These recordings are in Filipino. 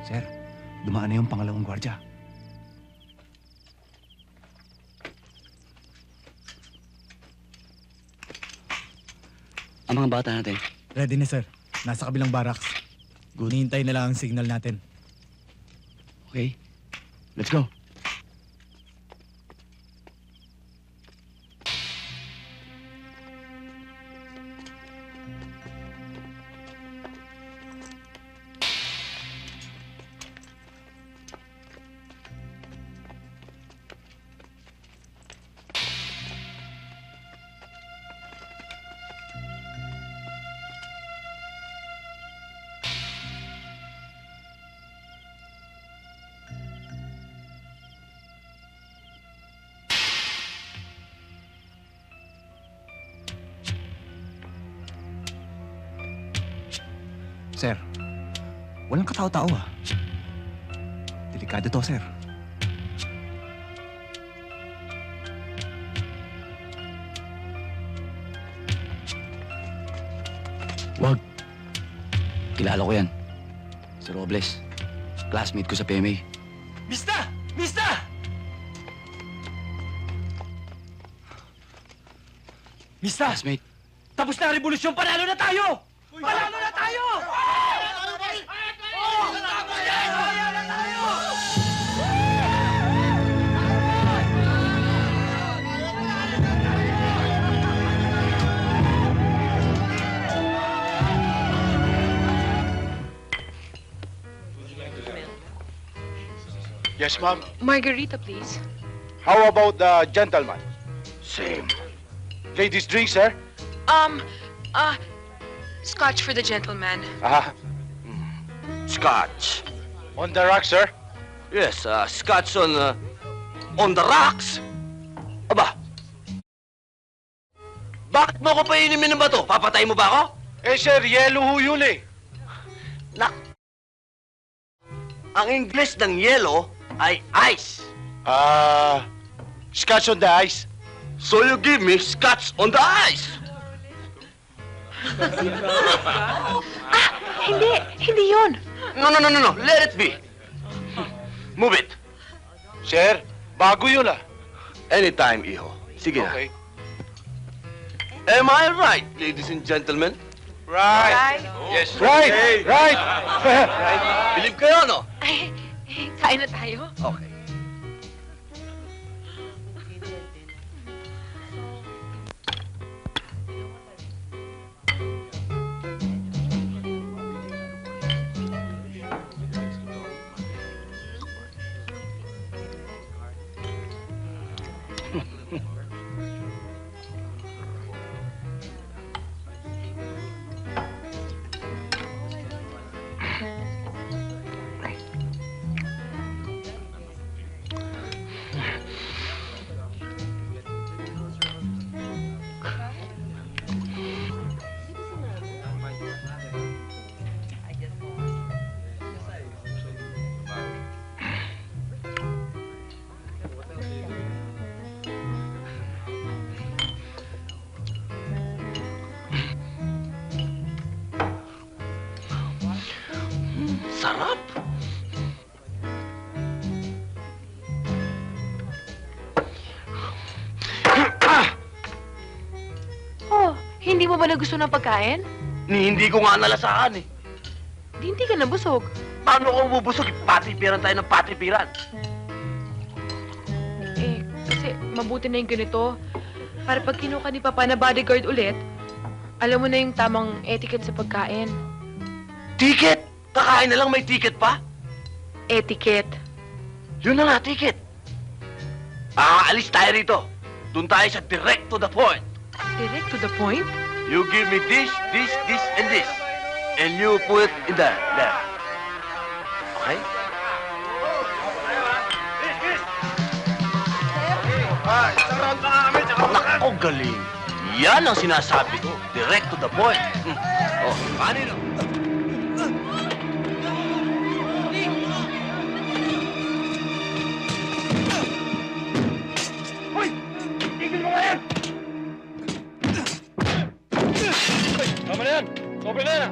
Sir, dumaan na yung pangalawang gwardya. Ang mga bata natin. Ready na, sir. Nasa kabilang barracks. Good. Hinihintay na lang ang signal natin. Okay? Let's go. Sir, walang katao-tao ah. Delikado to, sir. Wag. Kilala ko yan. Si Robles. Classmate ko sa PMA. Mista! Mista! Mista! Classmate. Tapos na ang revolusyon! Panalo na tayo! Panalo na tayo! Yes, ma'am. Margarita, please. How about the gentleman? Same. Ladies' drink, sir? Scotch for the gentleman. Ah, Scotch. on the rack, sir. Yes, Scotch on the rocks. Aba. Bakit mo ko painimin ng bato? Papatay mo ba ako? Eh, sir, yellow ho yun eh. Nak. Ang English ng yellow ay ice. Scotch on the ice. So you give me Scotch on the ice. Hindi yun. No. Let it be. Move it. Sir, bago yun ah. Anytime, iho. Sige na. Okay. Am I right, ladies and gentlemen? Right. Yes. Right, right. Believe kayo, no? Ay, kain na tayo. Okay. Sarap. Oh, hindi mo ba nagusto ng pagkain? Hindi ko nga nalasaan eh. Hindi ka nabusog. Paano ko bubusog? Patipiran tayo ng patipiran. Eh, kasi mabuti na yung ganito. Para pag kinuha ni Papa na bodyguard ulit, alam mo na yung tamang etiquette sa pagkain. Ticket! Kakain na lang may ticket pa? Etiquette. Yun na nga, ticket. Aalis tayo rito. Doon tayo sa direct to the point. Direct to the point? You give me this, and this. And you put it in there. Okay? Nako, galing. Yan ang sinasabi ko. Direct to the point. Oh, paano yun? Tama na yan. Sobre na yan ah.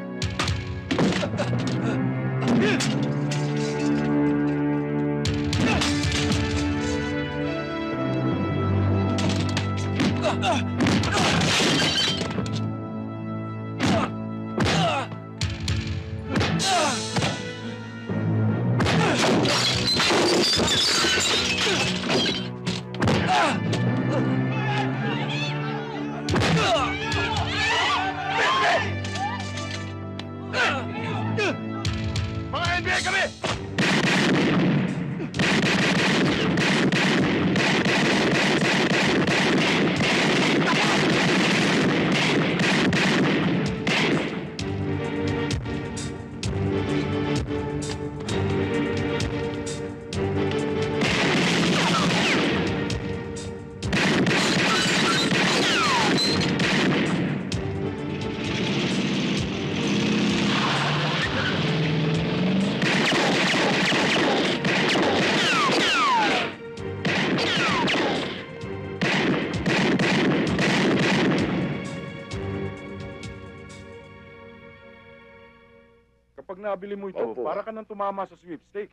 Kapag nabili mo ito, Opo. para ka nang tumama sa sweepstakes.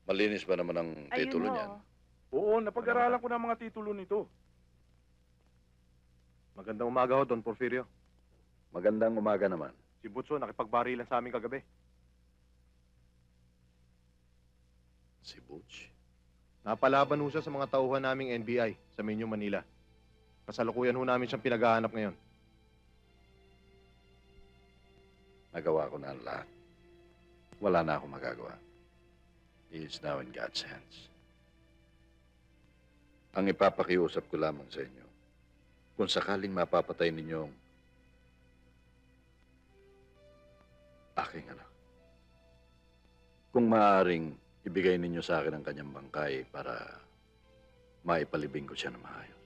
Malinis ba naman ang titulo niyan? Oo, napag-aralan ko na ang mga titulo nito. Magandang umaga ho, Don Porfirio. Magandang umaga naman. Si Butso nakipagbarilan sa amin kagabi. Si Butch. Napalaban ho siya sa mga tauhan naming NBI sa Minyo, Manila. Kasalukuyan ho namin siyang pinaghahanap ngayon. Nagawa ko na ang lahat. Wala na akong magagawa. He is now in God's hands. Ang ipapakiusap ko lamang sa inyo, kung sakaling mapapatay ninyong aking anak, kung maaaring ibigay ninyo sa akin ang kanyang bangkay para maipalibing ko siya na maayos.